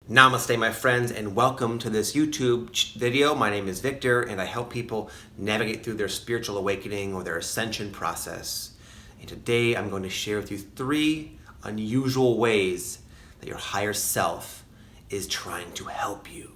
Namaste, my friends, and welcome to this YouTube video. My name is Victor, and I help people navigate through their spiritual awakening or their ascension process. And today I'm going to share with you 3 unusual ways that your higher self is trying to help you.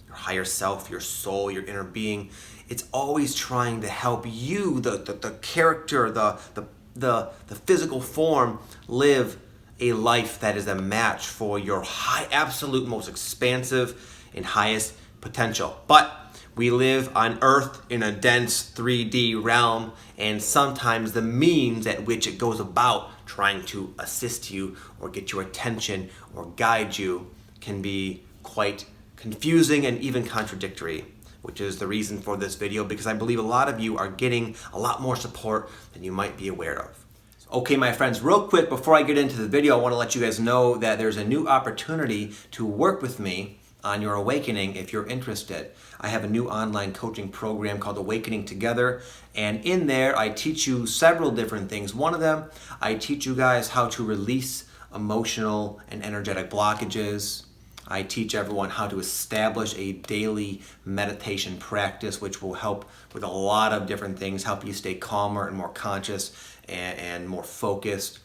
Your higher self, your soul, your inner being, it's always trying to help you, the character, the physical form, live a life that is a match for your absolute most expansive and highest potential. But we live on Earth in a dense 3D realm, and sometimes the means at which it goes about trying to assist you or get your attention or guide you can be quite confusing and even contradictory, which is the reason for this video, because I believe a lot of you are getting a lot more support than you might be aware of. Okay, my friends, real quick before I get into the video, I want to let you guys know that there's a new opportunity to work with me on your awakening if you're interested. I have a new online coaching program called Awakening Together, and in there I teach you several different things. One of them, I teach you guys how to release emotional and energetic blockages. I teach everyone how to establish a daily meditation practice, which will help with a lot of different things, help you stay calmer and more conscious and more focused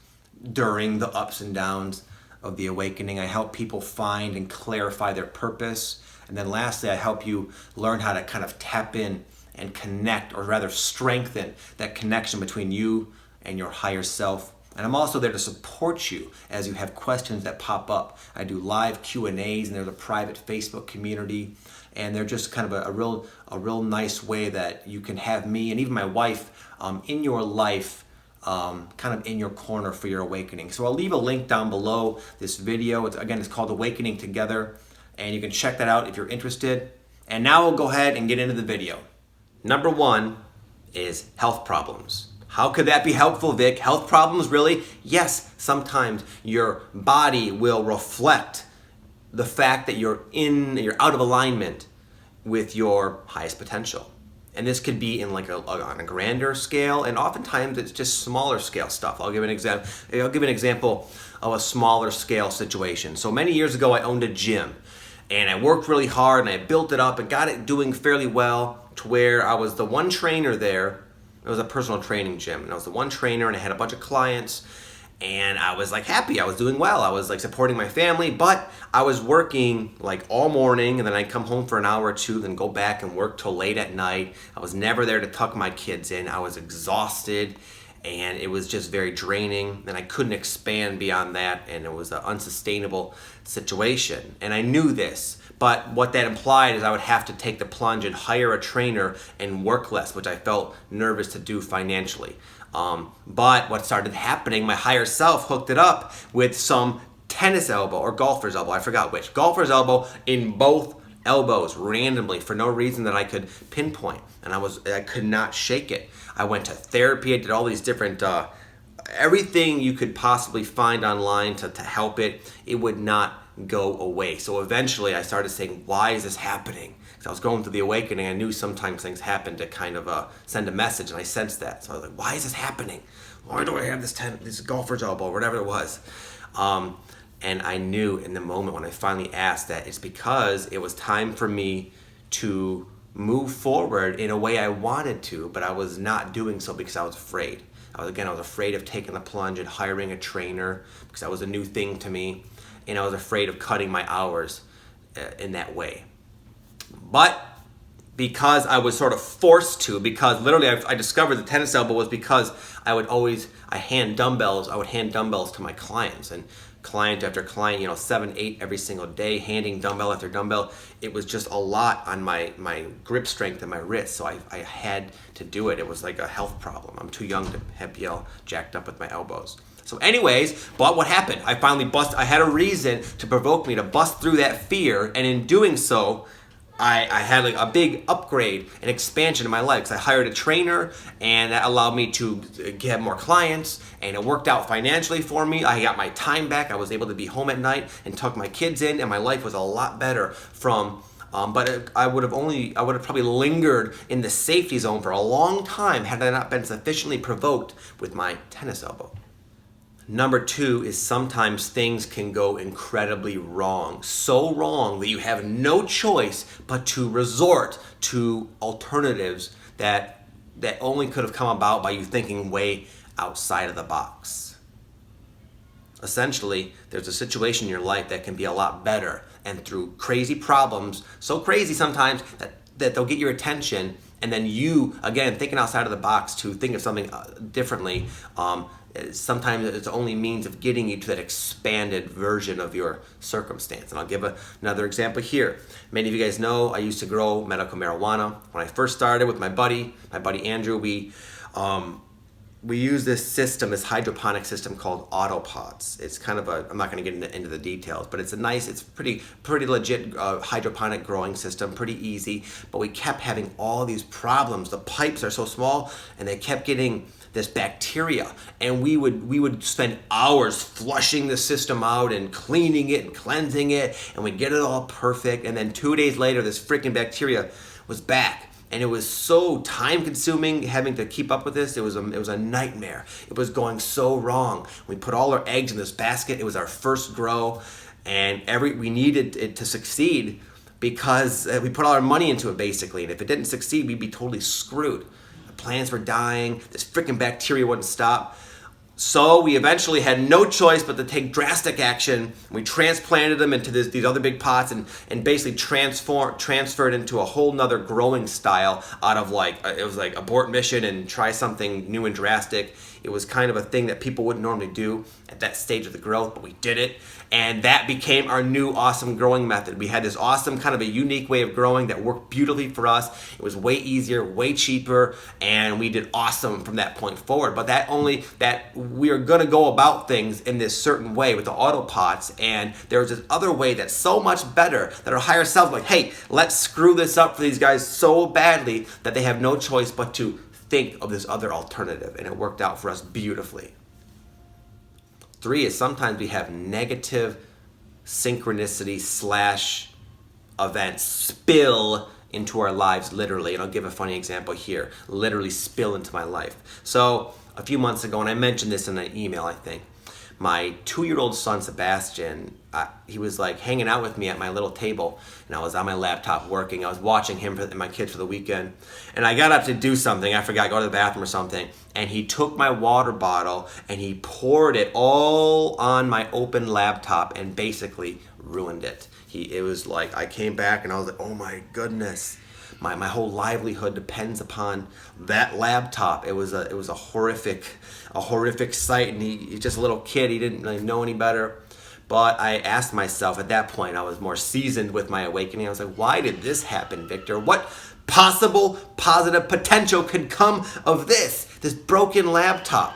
during the ups and downs of the awakening. I help people find and clarify their purpose. And then lastly, I help you learn how to kind of tap in and connect, or rather strengthen that connection between you and your higher self. And I'm also there to support you as you have questions that pop up. I do live Q&As, and there's a private Facebook community, and they're just kind of a real nice way that you can have me and even my wife in your life, kind of in your corner for your awakening. So I'll leave a link down below this video. It's called Awakening Together, and you can check that out if you're interested. And now we'll go ahead and get into the video. Number 1 is health problems. How could that be helpful, Vic? Health problems, really? Yes, sometimes your body will reflect the fact that you're out of alignment with your highest potential. And this could be in on a grander scale, and oftentimes it's just smaller scale stuff. I'll give an example of a smaller scale situation. So many years ago, I owned a gym, and I worked really hard, and I built it up and got it doing fairly well to where I was the one trainer there. It was a personal training gym, and I was the one trainer, and I had a bunch of clients, and I was happy. I was doing well. I was supporting my family, but I was working all morning, and then I'd come home for an hour or two, then go back and work till late at night. I was never there to tuck my kids in. I was exhausted, and it was just very draining, and I couldn't expand beyond that, and it was an unsustainable situation. And I knew this, but what that implied is I would have to take the plunge and hire a trainer and work less, which I felt nervous to do financially. But what started happening, my higher self hooked it up with some tennis elbow or golfer's elbow, I forgot which, golfer's elbow in both elbows randomly for no reason that I could pinpoint, and I could not shake it. I went to therapy. I did all these different everything you could possibly find online to help it. It would not go away. So eventually I started saying, why is this happening? Because I was going through the awakening. I knew sometimes things happen to kind of send a message, and I sensed that. So I was like, why is this happening? Why do I have this golfer's elbow or whatever it was? And I knew in the moment when I finally asked that it's because it was time for me to move forward in a way I wanted to, but I was not doing so because I was afraid. I was afraid of taking the plunge and hiring a trainer because that was a new thing to me, and I was afraid of cutting my hours in that way. But because I was sort of forced to, because literally I discovered the tennis elbow was because I would hand dumbbells to my clients, and client after client, 7, 8 every single day, handing dumbbell after dumbbell. It was just a lot on my grip strength and my wrist, so I had to do it. It was like a health problem. I'm too young to be all jacked up with my elbows. So anyways, but what happened? I had a reason to provoke me to bust through that fear, and in doing so, I had a big upgrade and expansion in my life. I hired a trainer, and that allowed me to get more clients, and it worked out financially for me. I got my time back. I was able to be home at night and tuck my kids in, and my life was a lot better but I would have probably lingered in the safety zone for a long time had I not been sufficiently provoked with my tennis elbow. Number two is sometimes things can go incredibly wrong. So wrong that you have no choice but to resort to alternatives that only could have come about by you thinking way outside of the box. Essentially, there's a situation in your life that can be a lot better, and through crazy problems, so crazy sometimes that they'll get your attention, and then you, again, thinking outside of the box to think of something differently, sometimes it's the only means of getting you to that expanded version of your circumstance. And I'll give another example here. Many of you guys know I used to grow medical marijuana. When I first started with my buddy Andrew, we use this system, this hydroponic system called Oddo pots. It's kind of I'm not going to get into the details, but it's pretty legit hydroponic growing system, pretty easy. But we kept having all these problems. The pipes are so small, and they kept getting this bacteria, and we would spend hours flushing the system out and cleaning it and cleansing it, and we'd get it all perfect. And then 2 days later, this freaking bacteria was back. And it was so time-consuming having to keep up with this. It was a nightmare. It was going so wrong. We put all our eggs in this basket. It was our first grow, and we needed it to succeed because we put all our money into it, basically. And if it didn't succeed, we'd be totally screwed. The plants were dying. This freaking bacteria wouldn't stop. So we eventually had no choice but to take drastic action. We transplanted them into these other big pots and basically transferred into a whole nother growing style out of it was like abort mission and try something new and drastic. It was kind of a thing that people wouldn't normally do at that stage of the growth, but we did it. And that became our new awesome growing method. We had this awesome kind of a unique way of growing that worked beautifully for us. It was way easier, way cheaper, and we did awesome from that point forward. But that we are going to go about things in this certain way with the Oddo pots, and there's this other way that's so much better that our higher self like, hey, let's screw this up for these guys so badly that they have no choice but to think of this other alternative, and it worked out for us beautifully. 3 is sometimes we have negative synchronicity / events spill into our lives, literally. And I'll give a funny example here. Literally spill into my life. So a few months ago, and I mentioned this in an email, I think, my 2-year-old son, Sebastian, he was like hanging out with me at my little table, and I was on my laptop working. I was watching him and my kids for the weekend, and I got up to do something. I forgot, go to the bathroom or something, and he took my water bottle and he poured it all on my open laptop and basically ruined it. It was like, I came back and I was like, oh my goodness. My whole livelihood depends upon that laptop. It was a horrific sight, and he's just a little kid. He didn't really know any better. But I asked myself at that point, I was more seasoned with my awakening. I was like, why did this happen, Victor? What possible positive potential could come of this broken laptop?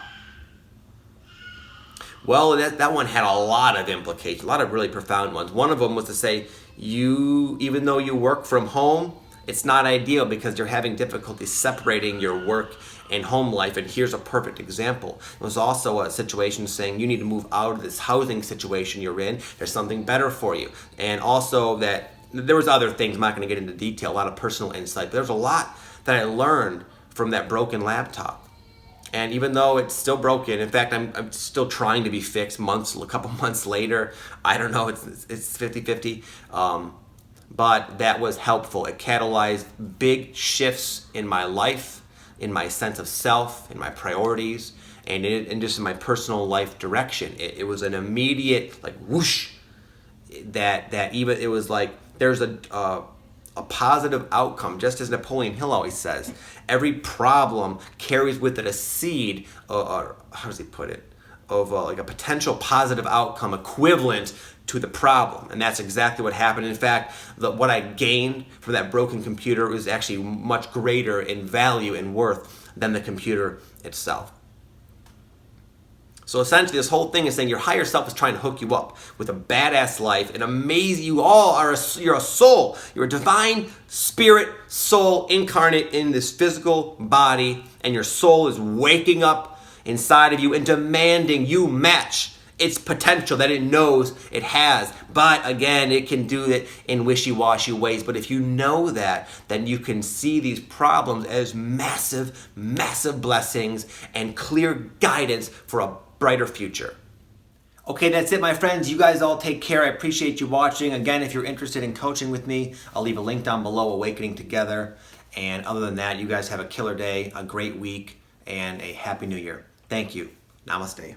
Well, that one had a lot of implications, a lot of really profound ones. One of them was to say, even though you work from home, it's not ideal because you're having difficulty separating your work and home life, and here's a perfect example. It was also a situation saying you need to move out of this housing situation you're in. There's something better for you. And also that there was other things, I'm not going to get into detail, a lot of personal insight, but there's a lot that I learned from that broken laptop. And even though it's still broken, in fact, I'm still trying to be fixed a couple months later. I don't know, it's 50-50. But that was helpful. It catalyzed big shifts in my life, in my sense of self, in my priorities, and just in my personal life direction. It was an immediate like whoosh. That even it was like there's a positive outcome. Just as Napoleon Hill always says, every problem carries with it a seed, or how does he put it, of like a potential positive outcome equivalent to the problem. And that's exactly what happened. In fact, what I gained from that broken computer was actually much greater in value and worth than the computer itself. So essentially, this whole thing is saying your higher self is trying to hook you up with a badass life, and amazing. You all are you're a soul. You're a divine spirit soul incarnate in this physical body, and your soul is waking up inside of you and demanding you match its potential that it knows it has. But again, it can do it in wishy-washy ways. But if you know that, then you can see these problems as massive, massive blessings and clear guidance for a brighter future. Okay, that's it, my friends. You guys all take care. I appreciate you watching. Again, if you're interested in coaching with me, I'll leave a link down below, Awakening Together. And other than that, you guys have a killer day, a great week, and a happy new year. Thank you. Namaste.